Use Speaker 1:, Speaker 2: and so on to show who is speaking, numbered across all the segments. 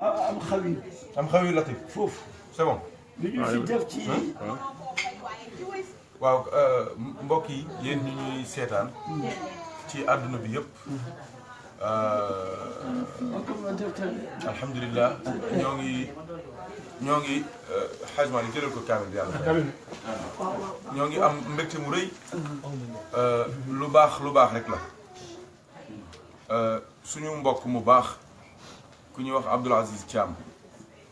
Speaker 1: am xawi.
Speaker 2: am xawi latif.
Speaker 1: foofu.
Speaker 2: c'est bon.
Speaker 1: lu ñu fi def ci.
Speaker 2: waaw mbokk yi yéen ñi ñuy seetaan ci àdduna bi yëpp. alhamdulilah ñoo ngi xajma li jëlal ko kaamil bi yàlla. ñoo ngi am mbégte mu rëy. lu baax rek la. suñu mbokk mu baax ku ñuy wax Abdoul Aziz Thiam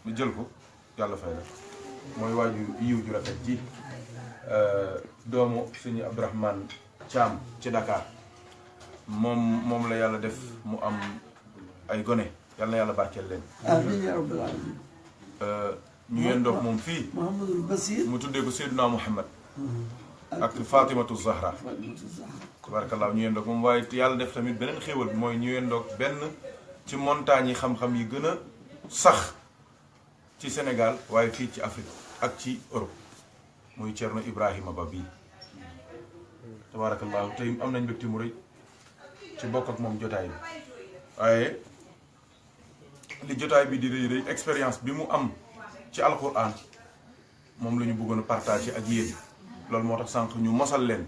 Speaker 2: ñu jël ko yàlla fay la mooy waaju yiw ju rafet ji doomu suñu Abdourahmane Thiam ci Dakar moom la yàlla def mu am ay gone yàlla na yàlla barkeel leen.
Speaker 1: amiin yaa rabbal aalamiin.
Speaker 2: ñu yendoog moom fii
Speaker 1: Mouhamadul Basir
Speaker 2: mu tuddee ko Seydina Mouhamad ak Fatimatu Zahra tabarakallah ñu yendoog moom waaye yàlla def tamit beneen xéewal bi mooy ñu yendoog benn ci montagne yi xam-xam yi gën a sax ci Sénégal waaye fii ci Afrique ak ci Europe muy Thierno Ibrahima Ba bii tabarakallah tey am nañ mbégte mu rëy ci bokk ak moom jotaay bi waaye li jotaay bi di rëy rëy expérience bi mu am ci alquran moom la ñu bëggoon a partager ak yéen loolu moo tax sànq ñu mosal leen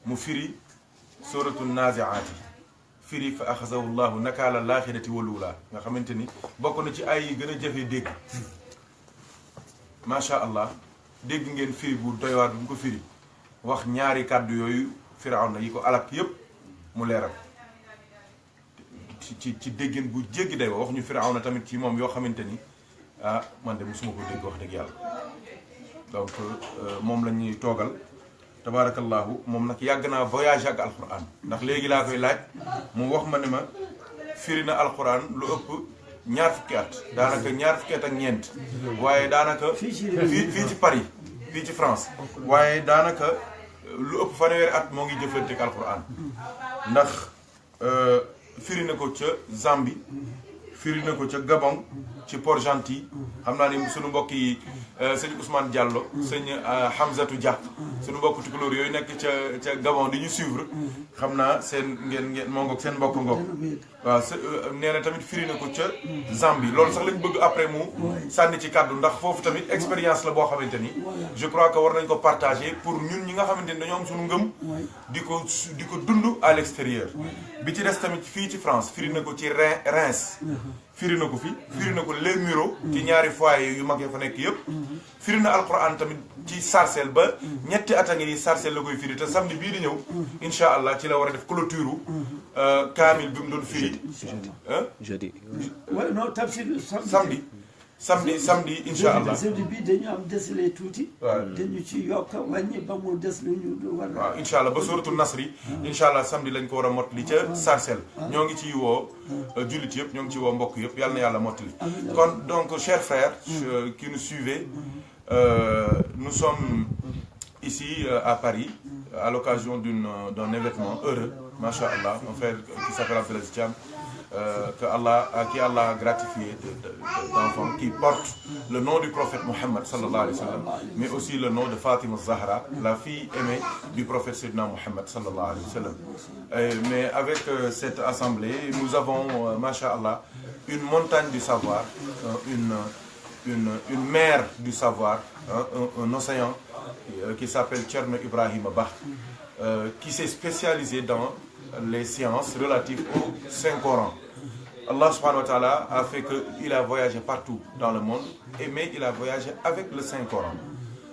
Speaker 2: mu firi suratu naziaati firi fa axazahu llahu nakaala laaxirati waluulaa nga xamante ni bokk na ci ay yi gën a jafe dégg macha allah dégg ngeen firi bu doy waar bi mu ko firi wax ñaari kàddu yooyu firawna yi ko alak yépp mu leeral ci déggin bu jéggi day wax ñu firawna tamit ci moom yoo xamante ni ah man de mosuma ko dégg wax dëgg yàlla donc moom la ñuy toogal tabarakallahu moom nag yàgg naa voyage ak alquran ndax léegi laa koy laaj mu wax ma ne ma firi na alquran lu ëpp ñaar fukki at daanaka ñaar fukki at ak ñeent waaye daanaka fii ci Paris fii ci France waaye daanaka lu ëpp fanweeri at moo ngi jëflante ak alquran ndax firi na ko ca Zambie firi na ko ca Gabon ci Port-Gentil xam naa ni suñu mbokk yi sëñ Ousmane Diallo sëñ Hamzatou Dia suñu mbokk tukulóor yooyu nekk ca Gabon di ñu suivre xam naa seen ngeen moo ngoog seen mbokk ngoog waaw nee na tamit firi na ko ca Zambie loolu sax lañ bëgg après mu sànni ci kàddu ndax foofu tamit expérience la boo xamante ni je crois que war nañ ko partager pour ñun ñi nga xamante ni dañoo am suñu ngëm di ko dund à l'extérieur bi ci des tamit fii ci France firi na ko ci Reims firi na ko firi na ko les Mureaux ci ñaari foyer yu mag ya fa nekk yëpp firi na alquran tamit ci Sarcelles ba ñetti at a ngi nii Sarcelles la koy firi te samedi bii di ñëw incha allah ci la war a def clôture kaamil bi mu doon firi
Speaker 3: jeudi
Speaker 1: non tafsir
Speaker 2: samedi incha allah
Speaker 1: samedi bi dañu am desle tuuti dañu ci yokk wàññi ba mu des lu ñu war
Speaker 2: waaw incha allah ba suratul nasri incha allah samedi lañ ko war a mottali ca Sarcelles ñoo ngi ci woo jullit yëpp ñoo ngi ci woo mbokk yëpp yàlla na yàlla mottali kon donc chers frères qui nous suivez nous sommes ici à Paris à l'occasion d'un événement heureux machallah un frère qui s'appelle Abdoul Aziz Thiam qui Allah a gratifié d'enfants qui portent le nom du prophète Mohammed sallallahu alayhi wa sallam, mais aussi le nom de Fatima Zahra, la fille aimée du prophète Sayyidina Mohammed sallallahu alayhi wa sallam. Mais avec cette assemblée, nous avons, masha'Allah, une montagne du savoir, une mer du savoir, un océan qui s'appelle Thierno Ibrahima Ba, qui s'est spécialisé dans les sciences relatives au Saint-Coran. Allah subhanahu wa ta'ala a fait qu'il a voyagé partout dans le monde, mais il a voyagé avec le Saint-Coran.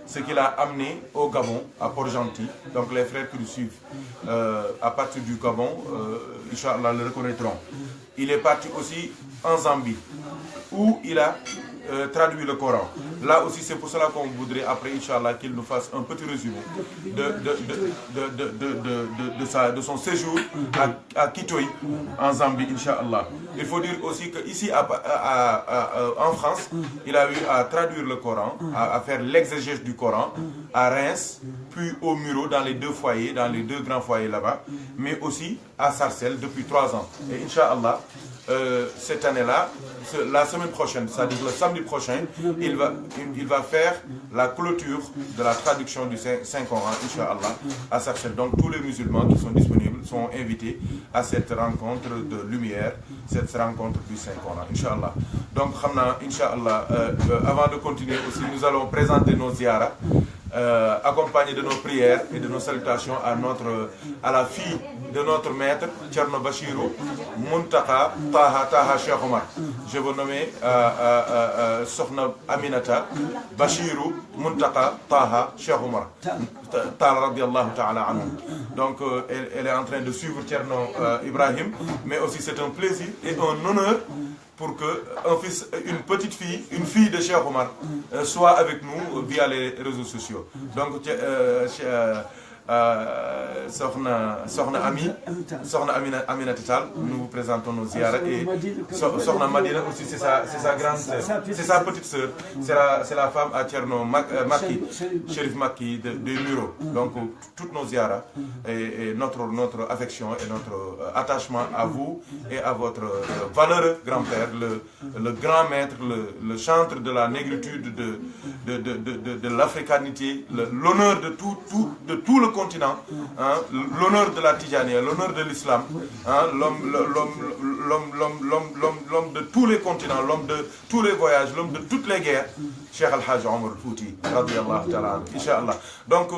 Speaker 2: Ce qu'il a amené au Gabon, à Port-Gentil, donc les frères qui nous suivent à partir du Gabon, Inch'Allah le reconnaîtront. Il est parti aussi en Zambie, où il a traduit le Coran. Là aussi, c'est pour cela qu'on voudrait après, Inch'Allah, qu'il nous fasse un petit résumé de son séjour à Kitoy, en Zambie, Inch'Allah. Il faut dire aussi qu'ici, en France, il a eu à traduire le Coran, à faire l'exégèse du Coran, à Reims, puis au Mureaux, dans les deux foyers, dans les deux grands foyers là-bas, mais aussi à Sarcelles depuis 3 ans. Et Inch'Allah, cette année-là, la semaine prochaine, c'est-à-dire le samedi prochain, il va faire la clôture de la traduction du Saint-Coran, Inch'Allah, à Sarcelles. Donc tous les musulmans qui sont disponibles sont invités à cette rencontre de lumière, cette rencontre du Saint-Coran, Inch'Allah. donc xamna inshallah avant de continuer aussi nous allons présenter nos ziyaras accompagnés de nos prières et de nos salutations à la fille de notre maître Thierno Bachirou Muntaka Taha Cheikh Omar. Je veux nommer Sokhna Aminata Bachirou Muntaka Taha Cheikh Omar. Taha radiallahu ta'ala anhu. Donc elle est en train de suivre Thierno Ibrahim, mais aussi c'est un plaisir et un honneur pour que une petite fille, une fille de Cheikh Omar soit avec nous via les réseaux sociaux. Donc Sokhna Aminata Tall, nous vous présentons nos ziyaras et Sokhna Madina aussi c'est sa grande sœur, c'est sa petite sœur, c'est la femme à Thierno Makki, Chérif Makki de Muro. Donc toutes nos ziyaras et notre affection et notre attachement à vous et à votre valeureux grand-père, le grand maître, le chantre de la négritude, de l'africanité, l'honneur de tout le continent, hein, l'honneur de la Tidjaniya, l'honneur de l'islam, hein, l'homme de tous les continents, l'homme de tous les voyages, l'homme de toutes les guerres, Cheikh Al-Hajj Omar Fouti, radiyallahu ta'ala, Inch'Allah. Donc,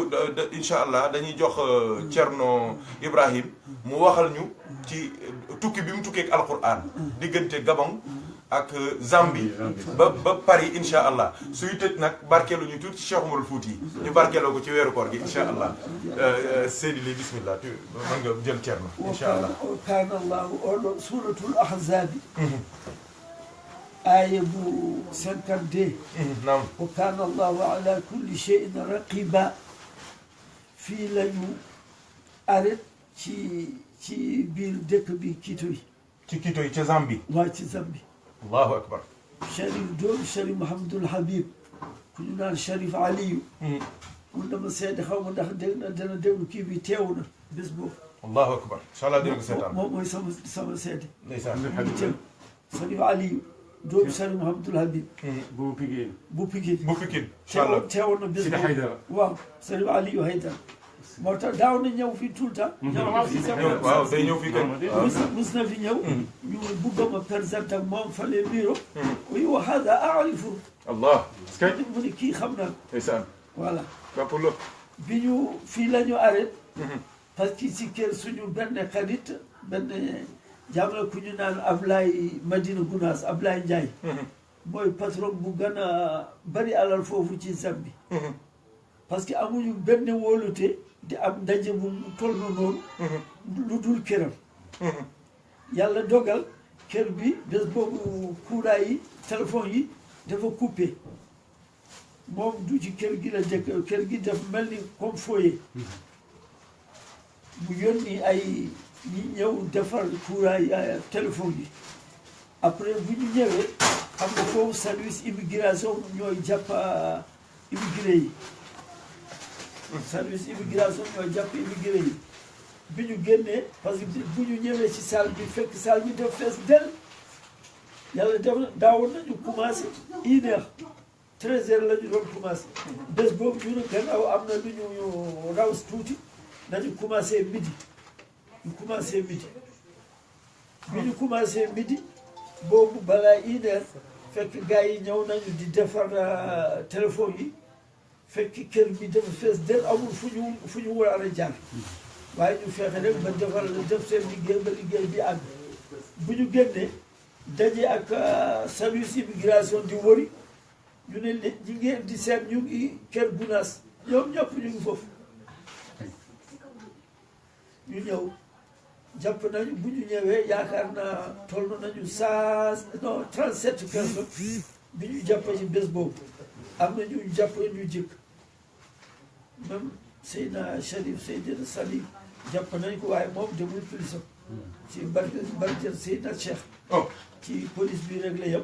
Speaker 2: Inch'Allah, dañuy jox Thierno Ibrahim mu waxal ñu ci tukki bi mu tukkee ak Alquran diggante Gabon ak Zambie ba Paris Inch'Allah suy tëj nag barkeelu ñu tuuti ci Cheikh Omar Fouti ñu barkeeloo ko ci weeru koor gi Inch'Allah. Seydi li bismillah mën nga jël Thierno Inch'Allah.
Speaker 1: kaana Allahu oɗo suratul ahzabi aya bu 52
Speaker 2: naam
Speaker 1: wa kaana Allahu ala kulli shay'in raqiba fii lañu arrêt ci biir dëkk bi Kitoy
Speaker 2: ci Kitoy ca Zambie.
Speaker 1: waa ci Zambie.
Speaker 2: Allahu akbar.
Speaker 1: Cherif doomu Cherif Mouhamadul Habib ku ñu naan Cherif Aliou. mun dama seede xaw ma ndax dana déglu kii bi teewu na bés boobu.
Speaker 2: Allahu akbar. Inch'Allah dina ko seetaan.
Speaker 1: moom mooy sama seede.
Speaker 2: ndeysaan
Speaker 1: teew Cherif Aliou doomu Cherif Mouhamadul Habib.
Speaker 3: bu Pikine.
Speaker 1: bu Pikine.
Speaker 2: bu Pikine. Inch'Allah
Speaker 1: teewoon na bés
Speaker 3: Sidi Haydara.
Speaker 1: waaw Cherif Aliou Haydara. moo tax daaw na ñëw fii tout le temps.
Speaker 2: waaw day ñëw fii kay.
Speaker 1: mus na fi ñëw. ñu bëgg ma présenter ak moom fa les bureaux. oui wa hada aarifu.
Speaker 2: Allah.
Speaker 1: mu ne kii xam naa.
Speaker 2: ndeysaan.
Speaker 1: voilà.
Speaker 2: Kapolo.
Speaker 1: bi ñu fii la ñu arrêté. parce que si kër suñu benn xarit benn jamono ku ñu naan Ablaye Madina Gounass Ablaye Ndiaye. mooy patron bu gën a bari alal foofu ci Zambie. parce que amuñu benn wóolute di am ndaje bu toll noonu. lu dul këram. yàlla dogal kër bi bés boobu courant yi téléphone yi dafa coupé moom du ci kër gi la dëkk kër gi daf mel ni comme foyer. mu yónni ay ñi ñëw defar courant yi téléphone yi après bu ñu ñëwee xam nga foofu service immigration ñooy jàpp immigré yi. service immigration ñooy jàpp immigré yi bi ñu génnee parce que bu ñu ñëwee ci salle bi fekk salle bi def fees del yàlla def na daawoon nañu commencé 1h 13h la ñu doon commencé bés boobu ñu ne gannaaw am na lu ñu raw tuuti nañu commencé midi ñu commencé midi bi ñu commencé midi boobu balaa 1h fekk gars yi ñëw nañu di defar téléphone yi fekk kër bi dafa fees del amul fu ñu war a jaar waaye ñu fexe rek ba def seen liggéey ba liggéey bi àgg bu ñu génnee daje ak service immigration di wëri ñu ne ñi ngeen di seet ñu ngi kër Gounass ñoom ñëpp ñu ngi foofu ñu ñëw jàpp nañu bu ñu ñëwee yaakaar naa toll nañu 37 personnes bi ñu jàpp ci bés boobu am na ñu jàpp ñu jëkk même Seydina Cherif Seydina Salim jàpp nañ ko waaye moom demul prison ci barke Seydina Cheikh ci police bi rek la yem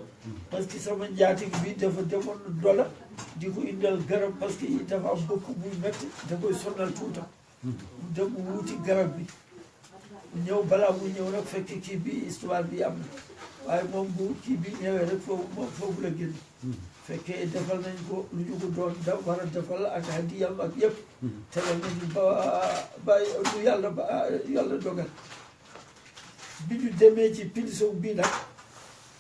Speaker 1: parce que sama njaatig bi dafa demoon dola di ko indal garab parce que dafa am bëkk buy métti da koy sonal tuutam mu dem wuti garab bi ñëw balaa mu ñëw nag fekk kii bi histoire bi am na waaye moom bu kii bi ñëwee rek foofu la génn fekkee defal nañ ko lu ñu ko doon war a defal ak hadiyam ak yëpp tegal nañu ba lu yàlla dogal bi ñu demee ci prison bi nag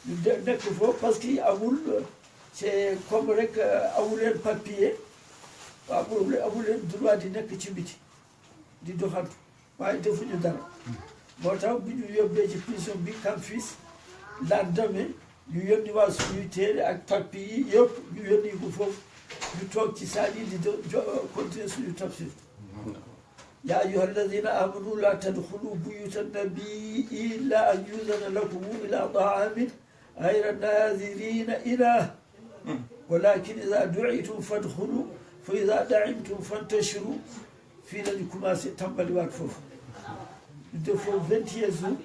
Speaker 1: ñu nekk foofu parce que amul c'est comme rek amul leen papier amul leen droit di nekk ci biti di doxantu waaye defuñu dara moo tax bu ñu yóbbee ci prison bi Camfis lendemain ñu yónni waa suñuy téere ak papier yi yëpp ñu yónni ko foofu ñu toog ci saal yi di continuer suñu tafsir yaa ayyuha alladina amanu la tadxulu buyuta nabii illa an yuzana lakum ila taamin gayra naazirina ilah walakin ida duitum fadxulu fa ida daimtum fantashiru fii lañu commencé tàmbaliwaat foofu ñu def foofu 21 jours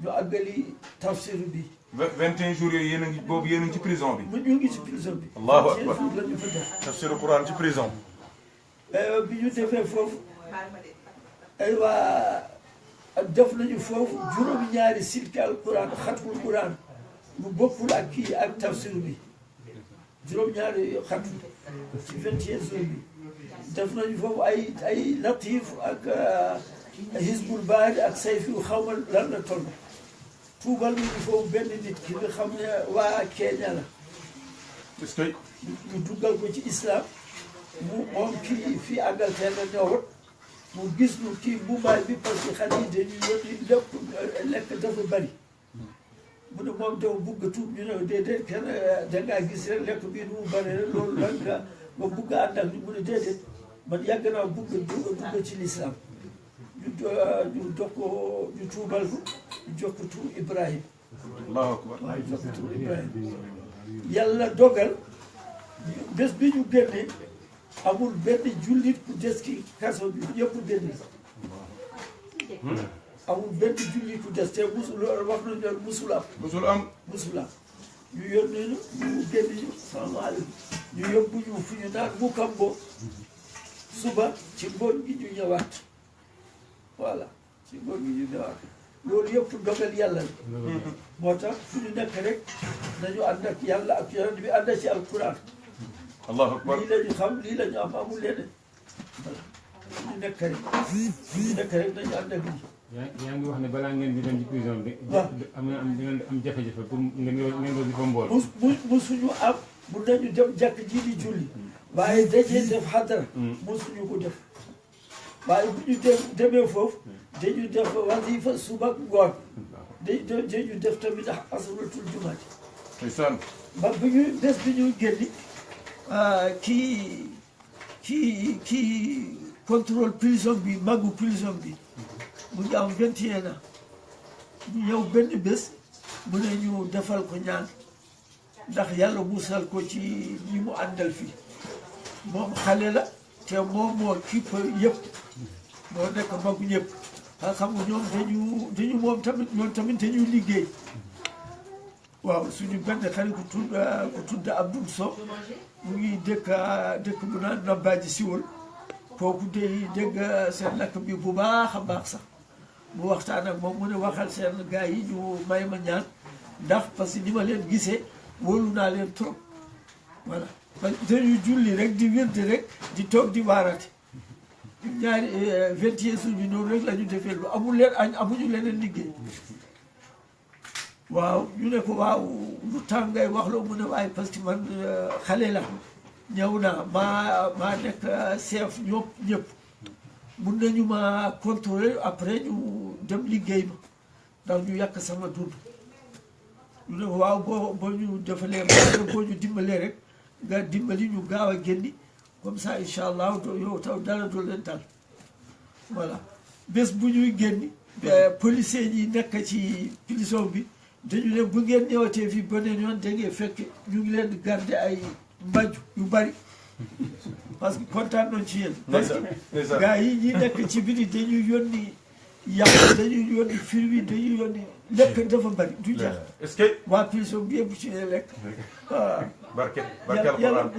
Speaker 1: ñu àggali tafsir bi
Speaker 2: 21 jours yooyu yéen a ngi boobu yéen a ngi ci prison bi.
Speaker 1: ñu ngi ci prison bi.
Speaker 2: allahu akbar
Speaker 1: 21 jours la ñu fa def.
Speaker 2: tafsiru Quran ci prison.
Speaker 1: bi ñu defee foofu aywa def nañu foofu juróom-ñaari silki al Quran xatmul Quran lu bokkul ak kii ak tafsir bi juróom-ñaari xatmu ci 21 jours bi def nañu foofu ay latif ak Hizbul Baari ak sayfi xaw ma lan la toll. tuubal nañu foofu benn nit ki nga xam ne waa Kenya la.
Speaker 2: est-ce que.
Speaker 1: ñu duggal ko ci islam moom kii fii Angleterre la ñëwoon mu gis ñu kii mbubaay bi parce que xale yi dañuy yónni lépp lekk dafa bari mu ne moom dafa bugg a tuub ñu ne déedéet kenn dangaa gis rek lekk bii nu mu bari rek loolu lan nga bugg a ànd ak ñu mu ne déedéet man yàgg naa bugg dugg ci l'islam ñu jox ko ñu tuubal ko ñu jox ko tur Ibrahim.
Speaker 2: allahu akbar.
Speaker 1: waaw jox ko tur Ibrahim yàlla dogal bés bi ñu génnee amul benn jullit ku des ki kaso bi yëpp génne amul benn jullit ku des te musul wax nañu ne musul am.
Speaker 2: musul am.
Speaker 1: musul am ñu yónnee ñu génne ñu salaamaaleykum ñu yóbbu ñu fu ñu naan mu kambo suba ci ngoon gi ñu ñëwaat. voilà ci góor gi ñu ñëwaat loolu yëpp dogal yàlla la moo tax fu ñu nekk rek nañu ànd ak yàlla ak yonent bi ànd ci alquran
Speaker 2: allahu akbar.
Speaker 1: lii la ñu xam lii la ñu am amul leneen voilà fu ñu nekk rek nañu ànd ak lii.
Speaker 3: yaa ngi wax ne balaa ngeen di dem ci prison bi.
Speaker 1: waaw
Speaker 3: di ngeen am jafe-jafe pour ngeen doon di fa mbool.
Speaker 1: musuñu am mun nañu dem jàkk ji di julli waaye dajee def xadara musuñu ko def waaye bu ñu demee foofu dañu def wasifa suba ngoon dañu def tamit asratul jumaati.
Speaker 2: ndeysaan.
Speaker 1: ba bu ñu bés bi ñu génni kii contrôle prison bi magu prison bi mu ngi am 21 ans ñu ñëw benn bés mu ne ñu defal ko ñaan ndax yàlla musal ko ci ñi mu àndal fii moom xale la te moom moo kipp yëpp moo nekk magu ñëpp xam nga ñoom dañu moom tamit dañuy liggéey waaw suñu benn xarit ku tudd Abdoul Sow mu ngi dëkk bu naan Nambaaji Siwol kooku day dégg seen lakk bi bu baax a baax sax mu waxtaan ak moom mu ne waxal seen gars yi ñu may ma ñaan ndax parce que ni ma leen gisee wóolu naa leen trop voilà parce que dañuy julli rek di wirdi rek di toog di waarate ñaari 21 jours bi noonu rek la ñu defee lu amul leen añ amuñu leneen liggéey waaw ñu ne ko waaw lu tax ngay wax loo mu ne waaye parce que man xale la ñëw naa maa nekk chef ñëpp mun nañu ma contrôler après ñu dem liggéey ma ndax ñu yàq sama dund ñu ne ko waaw boo ñu defalee boo ñu dimbalee rek nga dimbali ñu gaaw a génni comme ça incha allah yow taw dara doo leen dal voilà bés bu ñuy génni policiers yi nekk ci prison bi dañu ne bu ngeen ñëwatee fii beneen yoon da ngeen fekk ñu ngi leen di garder ay mbaju yu bari parce que kontaan nañ ci yéen. gars yi ñi nekk ci biir dañuy yónni yàq dañuy yónni fruits dañuy yónni lekk dafa bari du jeex.
Speaker 2: est-ce que.
Speaker 1: waa prison bi yëpp ci ne lekk. waaw
Speaker 2: barke alquran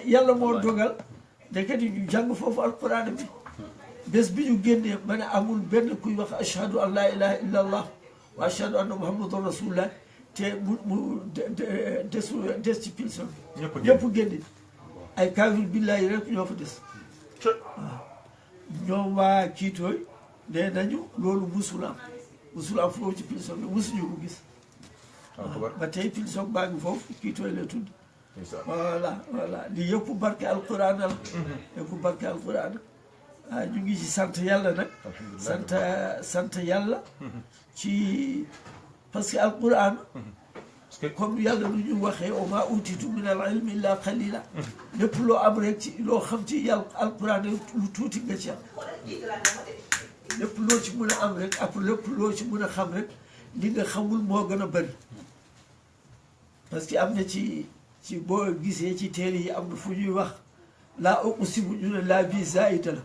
Speaker 1: yàlla moo dogal ndeket yi ñu jàng foofu alquran bi bés bi ñu génnee ma ne amul benn kuy wax ashhadu an laa ilaha illa allah wa ashhadu anna muhammadan rasulullah te mu des ci prison bi. ñëpp génne ay kaafir billahi rek ñoo fa des. waaw ñoom waa kiitooy nee nañu loolu musul am foofu ci prison bi musuñu ko gis. ba tey Pilson baa ngi foofu kii tooy la tudd voilà lii yëpp barke alquran la yëpp barke alquran ñu ngi ci sant yàlla nag sant yàlla ci parce que alquran comme yàlla lu ñu waxee wa maa utiitum min al ilmi illa qalila lépp loo am rek ci loo xam ci yàlla alquran lu tuuti nga ci am lépp loo ci mën a am rek ak lépp loo ci mën a xam rek li nga xamul moo gën a bëri parce que am na ci boo gisee ci téere yi am na fu ñuy wax laa uqsimu ñu ne laa bi zaida la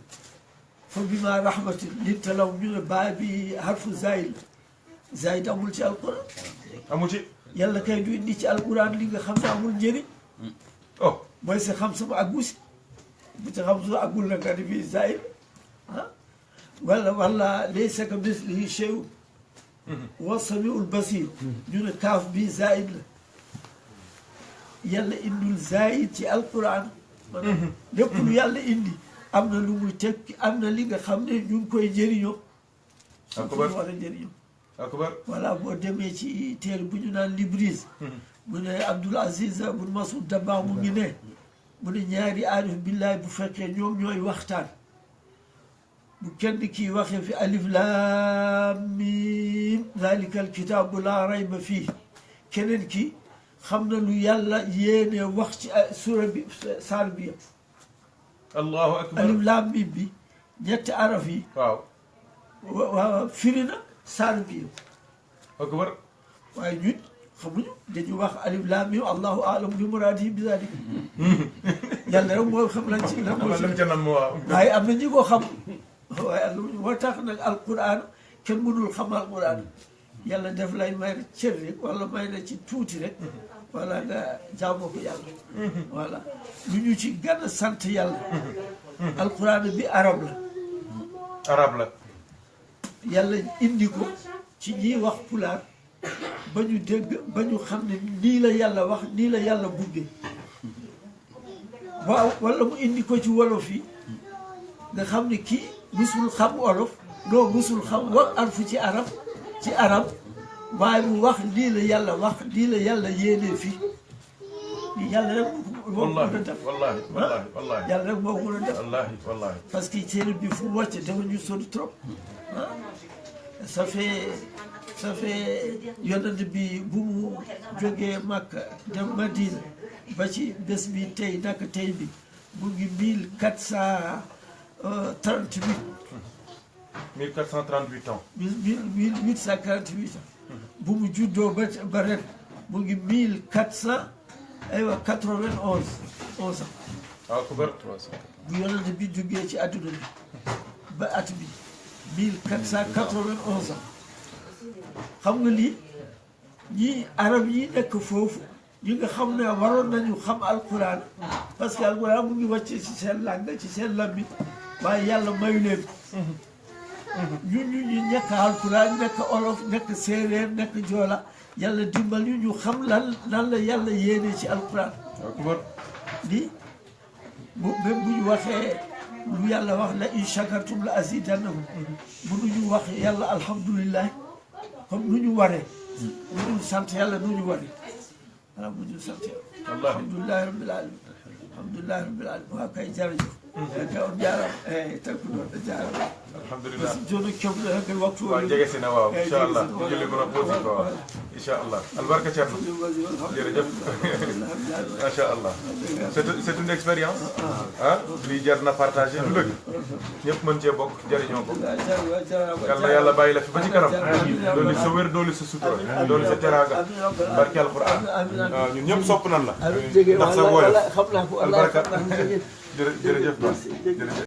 Speaker 1: fa bima rahmatin linta lahum ñu ne baa bi harfu zaid la zaid amul ci alquran
Speaker 2: amu ci
Speaker 1: yàlla kay du indi ci alquran li nga xam ne amul njëriñ mooy sa xam sama aggu si bu ci xam sama aggul na nga di bi zaid wala laysa ka mislihi shay'un wa samiul basir ñu ne kaaf bi zaid la yàlla indul zaid ci alquran lépp lu yàlla indi am na lu muy tekki am na li nga xam ne ñu ngi koy jëriñoo
Speaker 2: akbar
Speaker 1: war a jëriñoo
Speaker 2: akbar
Speaker 1: voilà boo demee ci téere bu ñu naan Libris mu ne Abdul Aziz bun Masud Dabakh mu ngi ne mu ne ñaari aarif billahi bu fekkee ñoom ñooy waxtaan bu kenn kii waxee fi alif laam miim zalika alkitaabu laa rayba fii keneen ki xam na lu yàlla yéene wax ci sura bi saar bi yëpp
Speaker 2: allahu akbar
Speaker 1: alif laam miim bi ñetti araf yi waaw firi na saar bi yëpp
Speaker 2: akbar
Speaker 1: waaye ñun xamuñu dañu wax alif laam miim allahu a'lam bi muraadihi bi zaalika yàlla rek moo xam lan ci lan moo ci waaye am na ñi ko xam waaye àlla moo tax nag alquran kenn mënul xam alquran yàlla def lay may na cër rek wala may na ci tuuti rek wala nga jaamoo ko yàlla voilà lu ñu ci gën a sant yàlla alquran bi arab la yàlla indi ko ci ñiy wax pulaar ba ñu dégg ba ñu xam ne nii la yàlla wax nii la yàlla buggee waaw wala mu indi ko ci wolof yi nga xam ne kii musul xam wolof doo musul xam wax arfu ci arab waaye mu wax lii la yàlla wax lii la yàlla yéenee fii yàlla rek moo mën a def
Speaker 2: wallahi
Speaker 1: yàlla rek moo mën a def
Speaker 2: wallahi
Speaker 1: parce que téere bi fu mu wàcce dafa ñu sori trop ça fait yonent bi bu mu jógee Makka dem Madina ba ci bés bi tey naka tey bi mu ngi 1438
Speaker 2: 1438 ans
Speaker 1: 1848 ans bu mu juddoo ba ren mu ngi 1491 ans
Speaker 2: akbar
Speaker 1: bu yonent bi jógee ci adduna bi ba at bi 1491 ans xam nga lii ñii arab yi nekk foofu ñi nga xam ne waroon nañu xam alquran parce que alquran mu ngi wàcce ci seen langue ci seen lambi waaye yàlla mayu leen ñu nekk alquran nekk olof nekk séeréer nekk joola yàlla dimbal ñu xam lan la yàlla yéene ci alquran lii même bu ñu waxee lu yàlla wax la in shakartum la azidannakum mënuñu wax yàlla alhamdulillah comme nu ñu waree mënuñu sant yàlla nu ñu waree voilà mënuñu sant yàlla alhamdulillahi rabbil alamin alhamdulillahi rabbil alamin waa kay jërëjëf kay on jaarama takku ɗon ɗo jaarama
Speaker 2: alhamdulillah
Speaker 1: joni kemɗo hegge waktu
Speaker 2: waaw jege si na waaw inchallah ñu julli ko nag aussi ko waaw inchallah albarka Thierno jërëjëf macha allah c'est une expérience lii jar na partagé du dëgg ñëpp mën cee bokk jëriñoo ko yàlla yàlla bàyyi la fi ba ci kanam dooli sa wér dooli sa sutura dooli sa teraanga barke alquran waaw ñun ñëpp sopp nan la ndax sa woyof albarka jërëjëf ba jërëjëf